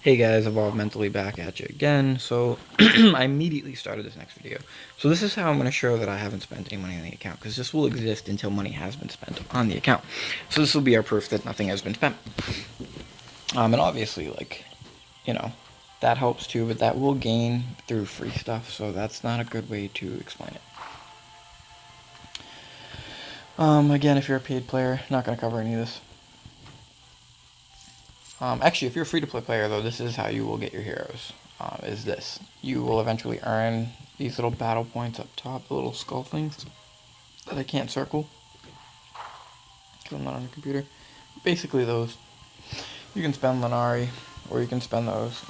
Hey guys, Evolve Mentally back at you again. So I immediately started this next video. So this is how I'm going to show that I haven't spent any money on the account, because this will exist until money has been spent on the account. So this will be our proof that nothing has been spent. And obviously, that helps too, but that will gain through free stuff, so that's not a good way to explain it. Again, if you're a paid player, not going to cover any of this. Actually, if you're a free-to-play player, though, this is how you will get your heroes, is this. You will eventually earn these little battle points up top, the little skull things that I can't circle, because I'm not on the computer. Basically those. You can spend Lunari, or you can spend those.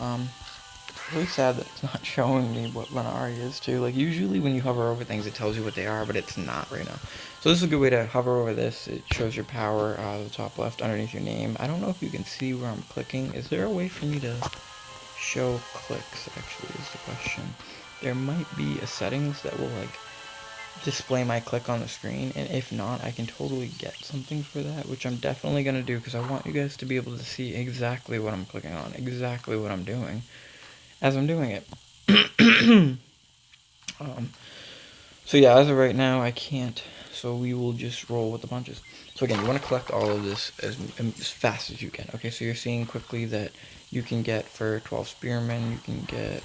It's really sad that it's not showing me what Lunari is, too. Like, usually when you hover over things, it tells you what they are, but it's not right now. So this is a good way to hover over this. It shows your power the top left underneath your name. I don't know if you can see where I'm clicking. Is there a way for me to show clicks, actually, is the question. There might be a settings that will, display my click on the screen, and if not, I can totally get something for that, which I'm definitely going to do, because I want you guys to be able to see exactly what I'm clicking on, exactly what I'm doing, as I'm doing it. So yeah, as of right now, I can't, so we will just roll with the punches. So again, you want to collect all of this as fast as you can. Okay, so you're seeing quickly that you can get, for 12 spearmen, you can get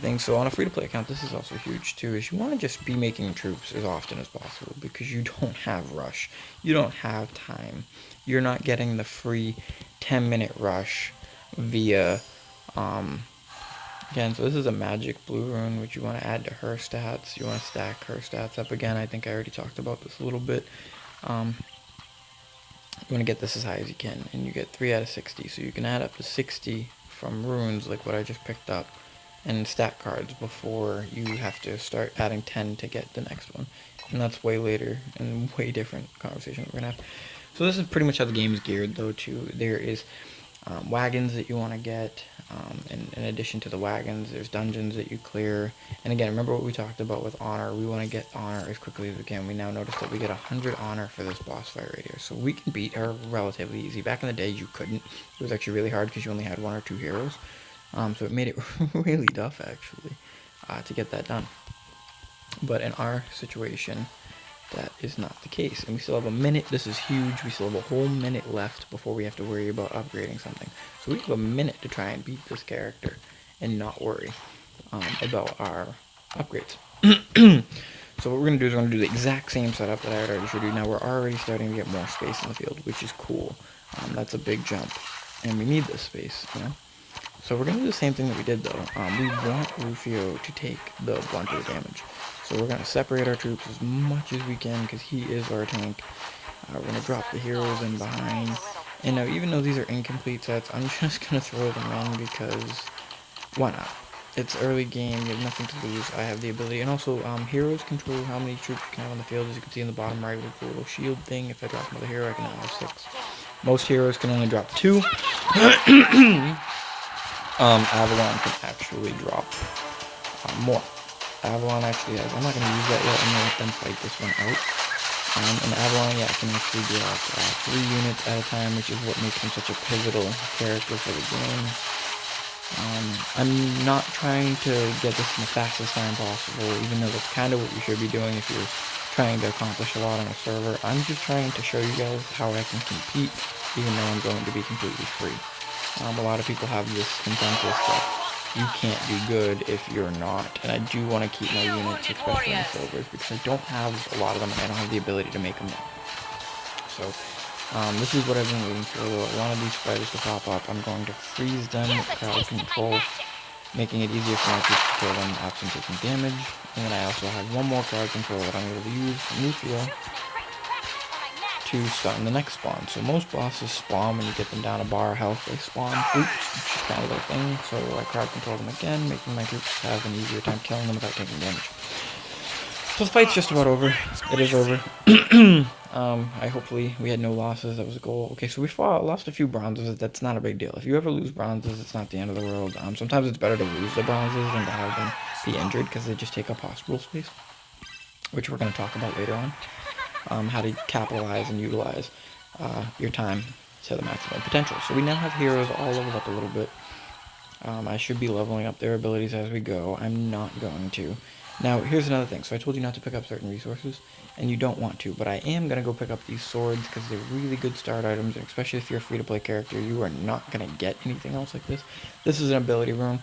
things. So on a free-to-play account, this is also huge too, is you want to just be making troops as often as possible, because you don't have rush. You don't have time. You're not getting the free 10-minute rush via, again, so this is a magic blue rune, which you want to add to her stats. You want to stack her stats up again. I think I already talked about this a little bit. You want to get this as high as you can, and you get 3 out of 60, so you can add up to 60 from runes, like what I just picked up, and stat cards before you have to start adding 10 to get the next one. And that's way later, and way different conversation we're going to have. So this is pretty much how the game is geared, though, too. There is wagons that you want to get, and in addition to the wagons, there's dungeons that you clear. And again, remember what we talked about with honor. We want to get honor as quickly as we can. We now notice that we get 100 honor for this boss fight right here, so we can beat her relatively easy. Back in the day, you couldn't. It was actually really hard, because you only had 1 or 2 heroes, so it made it really tough, actually, to get that done. But in our situation, that is not the case, and we still have a minute. This is huge. We still have a whole minute left before we have to worry about upgrading something. So we have a minute to try and beat this character and not worry about our upgrades. So what we're going to do is we're going to do the exact same setup that I had already showed you. Now we're already starting to get more space in the field, which is cool. That's a big jump, and we need this space, you know? So we're going to do the same thing that we did, though. We want Rufio to take the brunt of the damage. So we're going to separate our troops as much as we can, because he is our tank. We're going to drop the heroes in behind. And now, even though these are incomplete sets, I'm just going to throw them in, because why not? It's early game, you have nothing to lose. I have the ability. And also, heroes control how many troops you can have on the field. As you can see in the bottom right with the little shield thing, if I drop another hero, I can now have 6. Most heroes can only drop 2. Avalon can actually drop more. Avalon actually has, I'm not going to use that yet, I'm going to let them fight this one out. And Avalon, yeah, can actually drop 3 units at a time, which is what makes him such a pivotal character for the game. I'm not trying to get this in the fastest time possible, even though that's kind of what you should be doing if you're trying to accomplish a lot on a server. I'm just trying to show you guys how I can compete, even though I'm going to be completely free. A lot of people have this consensus that you can't do good if you're not, and I do want to keep my units, especially in the servers, because I don't have a lot of them, and I don't have the ability to make them yet. So, this is what I've been waiting for, though. I wanted these spiders to pop up. I'm going to freeze them with crowd control, making it easier for my troops to kill them absent taking damage. And then I also have one more crowd control that I'm going to use from Rufio to stun the next spawn. So most bosses spawn when you get them down a bar of health, they spawn. Oops, which is kind of their thing. So I crowd control them again, making my troops have an easier time killing them without taking damage. So the fight's just about over. It is over. Hopefully we had no losses. That was the goal. Okay, so we lost a few bronzes. That's not a big deal. If you ever lose bronzes, it's not the end of the world. Sometimes it's better to lose the bronzes than to have them be injured, because they just take up hospital space, which we're going to talk about later on. How to capitalize and utilize your time to the maximum potential. So we now have heroes all leveled up a little bit. I should be leveling up their abilities as we go. I'm not going to. Now, here's another thing. So I told you not to pick up certain resources, and you don't want to, but I am going to go pick up these swords because they're really good start items, and especially if you're a free-to-play character, you are not going to get anything else like this. This is an ability rune.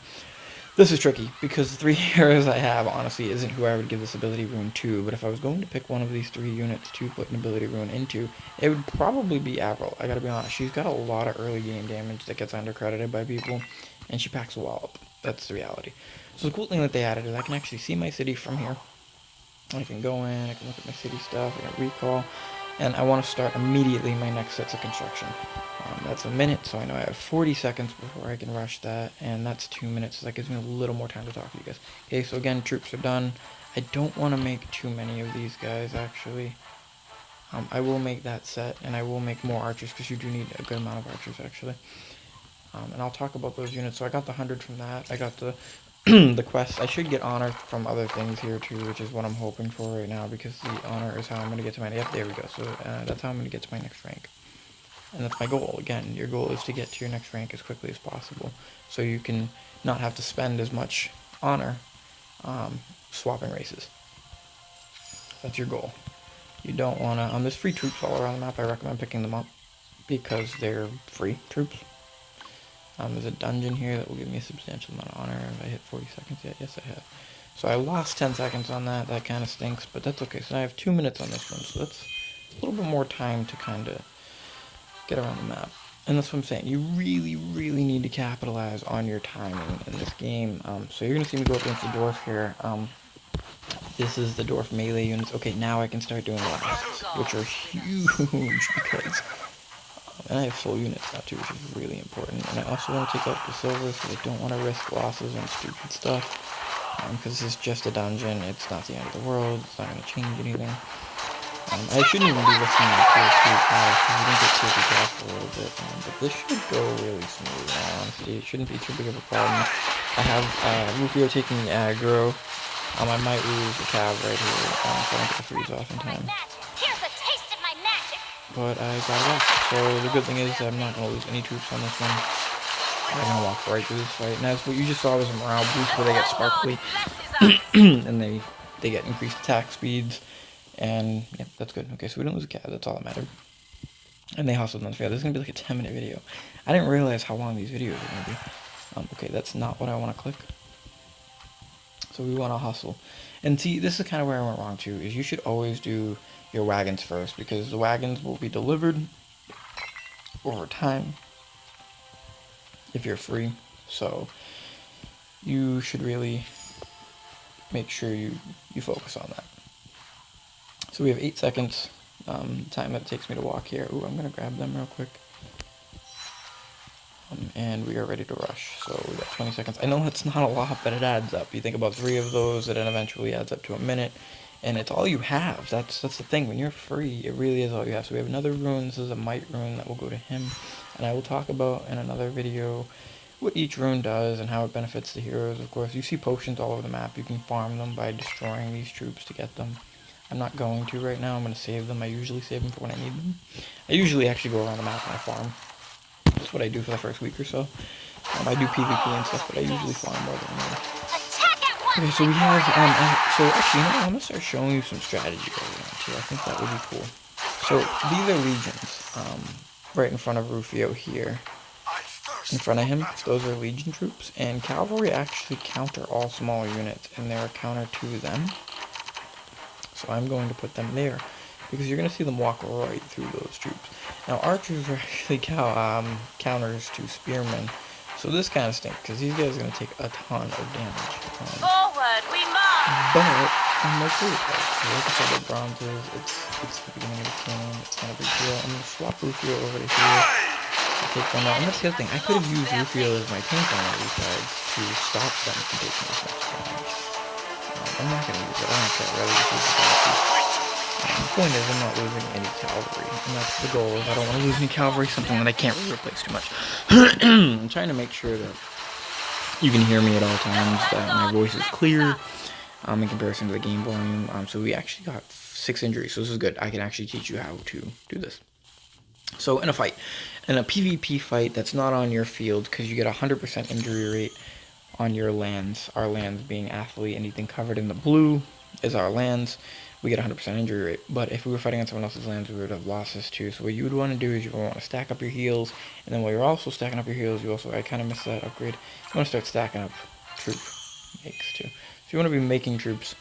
This is tricky, because the 3 heroes I have, honestly, isn't who I would give this ability rune to, but if I was going to pick one of these 3 units to put an ability rune into, it would probably be Avril. I gotta be honest, she's got a lot of early game damage that gets undercredited by people, and she packs a wallop. That's the reality. So the cool thing that they added is I can actually see my city from here. I can go in, I can look at my city stuff, I can recall, and I want to start immediately my next sets of construction. That's a minute, so I know I have 40 seconds before I can rush that, and that's 2 minutes, so that gives me a little more time to talk to you guys. Okay, so again, troops are done. I don't want to make too many of these guys, actually. I will make that set, and I will make more archers, because you do need a good amount of archers, actually. And I'll talk about those units. So I got the 100 from that. I got the the quest. I should get honor from other things here too, which is what I'm hoping for right now, because the honor is how I'm going to get to my... Yep, there we go. So that's how I'm going to get to my next rank. And that's my goal. Again, your goal is to get to your next rank as quickly as possible, so you can not have to spend as much honor swapping races. That's your goal. You don't want to... there's free troops all around the map. I recommend picking them up because they're free troops. There's a dungeon here that will give me a substantial amount of honor. Have I hit 40 seconds yet? Yes, I have. So I lost 10 seconds on that. That kind of stinks, but that's okay. So I have 2 minutes on this one, so that's a little bit more time to kind of get around the map. And that's what I'm saying. You really, really need to capitalize on your timing in this game. So you're going to see me go up against the dwarf here. This is the dwarf melee units. Okay, now I can start doing lasts, which are huge because... and I have full units now too, which is really important. And I also want to take out the silvers because I don't want to risk losses on stupid stuff. Because this is just a dungeon, it's not the end of the world, it's not going to change anything. I shouldn't even be risking my tier 2 cows because we didn't get tier 2 cows for a little bit. But this should go really smooth, honestly. It shouldn't be too big of a problem. I have Rufio taking the aggro. I might lose the cav right here, so I don't get the freeze off in time. But I got it off. So the good thing is I'm not going to lose any troops on this one. I'm going to walk right through this fight. And that's what you just saw was a morale boost where they get sparkly. And they get increased attack speeds. And yeah, that's good. Okay, so we don't lose a cat. That's all that mattered. And they hustled on this video. This is going to be like a 10-minute video. I didn't realize how long these videos are going to be. Okay, that's not what I want to click. So we want to hustle. And see, this is kind of where I went wrong too, is you should always do your wagons first, because the wagons will be delivered over time if you're free. So you should really make sure you focus on that. So we have 8 seconds, time that it takes me to walk here. Ooh, I'm going to grab them real quick. And we are ready to rush. So we got 20 seconds. I know that's not a lot, but it adds up. You think about 3 of those, and it eventually adds up to a minute. And it's all you have. That's the thing. When you're free, it really is all you have. So we have another rune. This is a might rune that will go to him. And I will talk about in another video what each rune does and how it benefits the heroes. Of course, you see potions all over the map. You can farm them by destroying these troops to get them. I'm not going to right now. I'm going to save them. I usually save them for when I need them. I usually actually go around the map and I farm. That's what I do for the first week or so. I do PvP and stuff, but I usually farm more than anything. Okay, so we have, so actually, you know what, I'm going to start showing you some strategy going on too. I think that would be cool. So, these are legions, right in front of Rufio here. In front of him, those are legion troops, and cavalry actually counter all small units, and they're a counter to them. So I'm going to put them there, because you're going to see them walk right through those troops. Now, archers are actually counters to spearmen. So this kind of stinks, because these guys are going to take a ton of damage. Forward, we march! But I'm okay with that. So like I said, the bronzes, it's the beginning of the game, it's not a big deal. I'm going to swap Rufio over to here to take them out. And that's the other thing, I could have used Rufio as my tank on all these sides to stop them from taking as much damage. I'm not going to use it, I don't care, I'd rather just use the bounty. The point is, I'm not losing any cavalry, and that's the goal. I don't want to lose any cavalry, something that I can't really replace too much. I'm trying to make sure that you can hear me at all times, that my voice is clear in comparison to the game volume. So we actually got 6 injuries, so this is good. I can actually teach you how to do this. So in a fight, In a PvP fight that's not on your field, because you get 100% injury rate on your lands, our lands being athlete, anything covered in the blue is our lands, we get 100% injury rate. But if we were fighting on someone else's lands, we would have lost this too. So what you would want to do is you would want to stack up your heals, and then while you're also stacking up your heals, you also, I kind of missed that upgrade, you want to start stacking up troop makes too. So you want to be making troops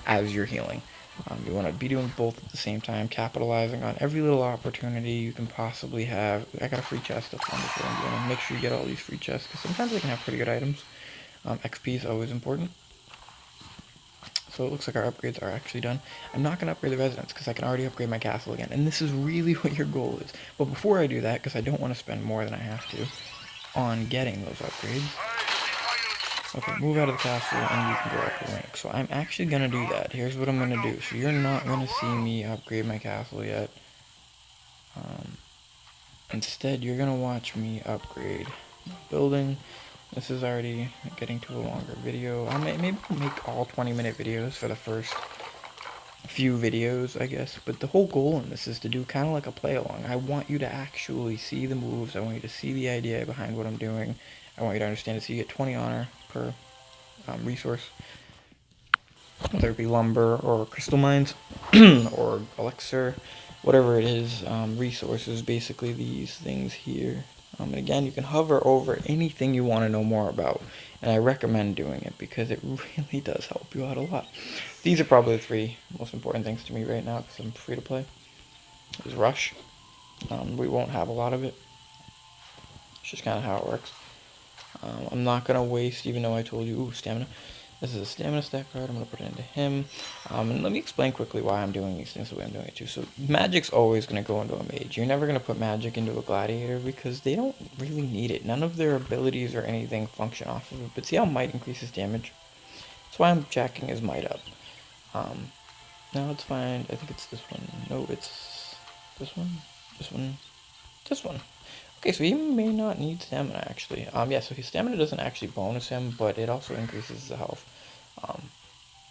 as you're healing. You want to be doing both at the same time, capitalizing on every little opportunity you can possibly have. I got a free chest, that's wonderful. I'm going to make sure you get all these free chests, because sometimes they can have pretty good items. XP is always important. So it looks like our upgrades are actually done. I'm not going to upgrade the residence, because I can already upgrade my castle again. And this is really what your goal is. But before I do that, because I don't want to spend more than I have to on getting those upgrades, okay, move out of the castle and you can go up the rank. So I'm actually going to do that. Here's what I'm going to do. So you're not going to see me upgrade my castle yet. Instead, you're going to watch me upgrade my building. This is already getting to a longer video. Maybe I'll make all 20-minute videos for the first few videos, I guess. But the whole goal in this is to do kind of like a play-along. I want you to actually see the moves. I want you to see the idea behind what I'm doing. I want you to understand it. So you get 20 honor per resource, whether it be lumber or crystal mines or elixir, whatever it is. Resources, basically these things here. And again, you can hover over anything you want to know more about, and I recommend doing it because it really does help you out a lot. These are probably the 3 most important things to me right now because I'm free to play. Is rush. We won't have a lot of it. It's just kind of how it works. I'm not going to waste, even though I told you, stamina. This is a stamina stack card. I'm going to put it into him. And let me explain quickly why I'm doing these things the way I'm doing it too. So magic's always going to go into a mage. You're never going to put magic into a gladiator because they don't really need it. None of their abilities or anything function off of it. But see how might increases damage? That's why I'm jacking his might up. Now it's fine. I think it's this one. No, it's this one. This one. This one. Okay, so he may not need stamina, actually. Yeah, so his stamina doesn't actually bonus him, but it also increases the health.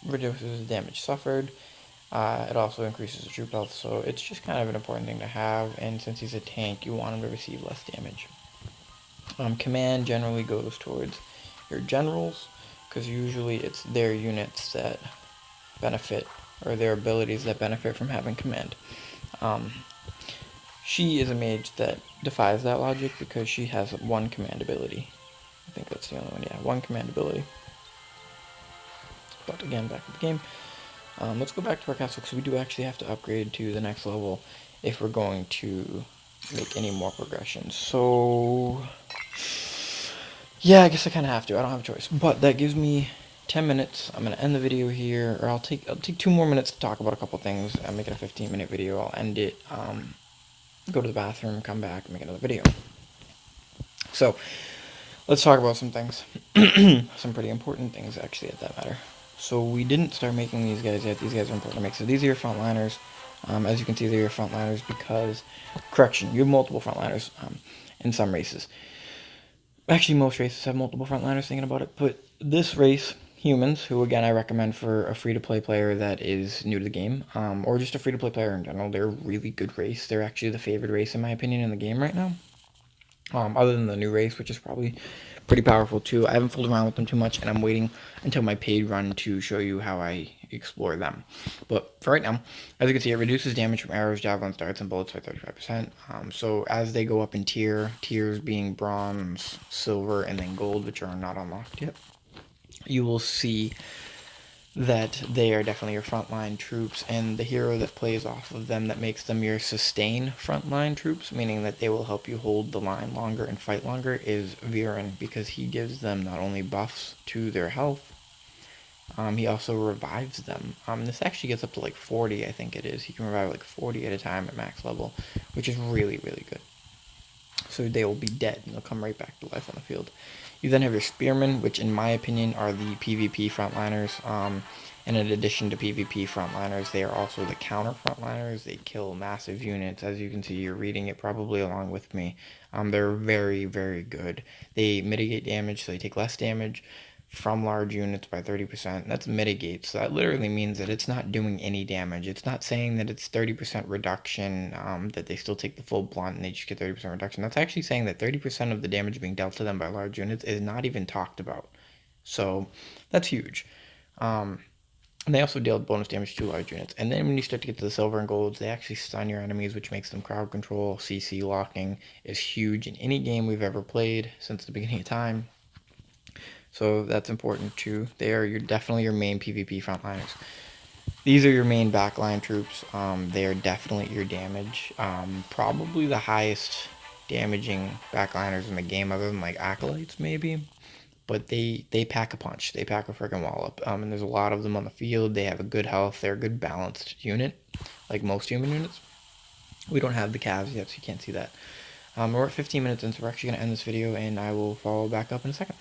Reduces the damage suffered. It also increases the troop health, so it's just kind of an important thing to have, and since he's a tank, you want him to receive less damage. Command generally goes towards your generals, because usually it's their units that benefit, or their abilities that benefit from having command. She is a mage that defies that logic because she has 1 command ability. I think that's the only one, yeah, 1 command ability. But again, back to the game. Let's go back to our castle because we do actually have to upgrade to the next level if we're going to make any more progressions. So, yeah, I guess I kind of have to. I don't have a choice. But that gives me 10 minutes. I'm going to end the video here, or I'll take 2 more minutes to talk about a couple things. I'm making a 15-minute video. I'll end it. Go to the bathroom, come back, make another video. So, let's talk about some things. Some pretty important things, actually, at that matter. So, we didn't start making these guys yet. These guys are important to make. So, these are your frontliners. As you can see, they're your frontliners because, correction, you have multiple frontliners in some races. Actually, most races have multiple frontliners, thinking about it. But this race, humans, who again I recommend for a free-to-play player that is new to the game, or just a free-to-play player in general, they're a really good race. They're actually the favored race, in my opinion, in the game right now. Other than the new race, which is probably pretty powerful too. I haven't fooled around with them too much, and I'm waiting until my paid run to show you how I explore them. But for right now, as you can see, it reduces damage from arrows, javelins, darts, and bullets by 35%. So as they go up in tiers being bronze, silver, and then gold, which are not unlocked yet, you will see that they are definitely your frontline troops, and the hero that plays off of them that makes them your sustain frontline troops, meaning that they will help you hold the line longer and fight longer, is Viren, because he gives them not only buffs to their health, he also revives them. This actually gets up to like 40, I think it is. He can revive like 40 at a time at max level, which is really, really good. So they will be dead, and they'll come right back to life on the field. You then have your spearmen, which in my opinion are the PvP frontliners. And in addition to PvP frontliners, they are also the counter frontliners. They kill massive units. As you can see, you're reading it probably along with me. They're very, very good. They mitigate damage, so they take less damage from large units by 30%. That's mitigate. So that literally means that it's not doing any damage. It's not saying that it's 30% reduction, that they still take the full blunt and they just get 30% reduction. That's actually saying that 30% of the damage being dealt to them by large units is not even talked about. So that's huge. And they also deal bonus damage to large units. And then when you start to get to the silver and golds, they actually stun your enemies, which makes them crowd control. CC locking is huge in any game we've ever played since the beginning of time. So that's important too. They are definitely your main PvP frontliners. These are your main backline troops. They are definitely your damage. Probably the highest damaging backliners in the game, other than like Acolytes maybe. But they pack a punch. They pack a freaking wallop. And there's a lot of them on the field. They have a good health. They're a good balanced unit, like most human units. We don't have the calves yet, so you can't see that. We're at 15 minutes in, so we're actually going to end this video, and I will follow back up in a second.